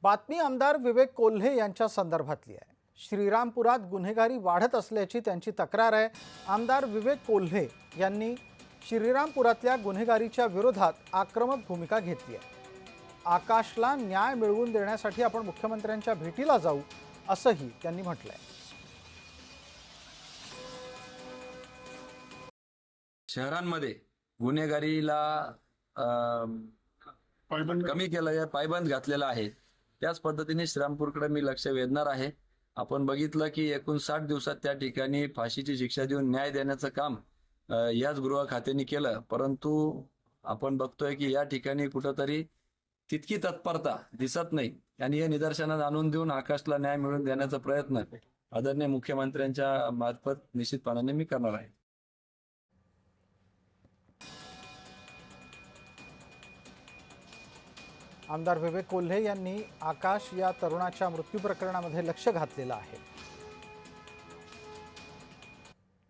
बातमी आमदार विवेक कोल्हे यांच्या संदर्भातली आहे। श्रीरामपुरात गुन्हेगारी वाढत असल्याची त्यांची तक्रार आहे। आमदार विवेक कोल्हे यांनी श्रीरामपुरातल्या गुन्हेगारीच्या विरोधात आक्रमक भूमिका घेतली आहे। आकाशला न्याय मिळवून देण्यासाठी आपण मुख्यमंत्र्यांच्या भेटीला जाऊ असंही त्यांनी म्हटलंय। शहरांमध्ये गुन्हेगारीला कमी केलं आहे, पायबंद घातलेला आहे। त्याच पद्धतीने श्रीरामपूरकडे मी लक्ष वेधणार आहे। आपण बघितलं की 59 दिवसात त्या ठिकाणी फाशीची शिक्षा देऊन न्याय देण्याचं काम याच गृह खात्याने केलं, परंतु आपण बघतोय की या ठिकाणी कुठंतरी तितकी तत्परता दिसत नाही आणि हे निदर्शनात आणून देऊन आकाशला न्याय मिळवून देण्याचा प्रयत्न आदरणीय मुख्यमंत्र्यांच्या मार्फत निश्चितपणाने मी करणार आहे। आमदार विवेक कोल्हे यांनी आकाश या तरुणाच्या मृत्यू प्रकरणामध्ये लक्ष घातलेलं आहे।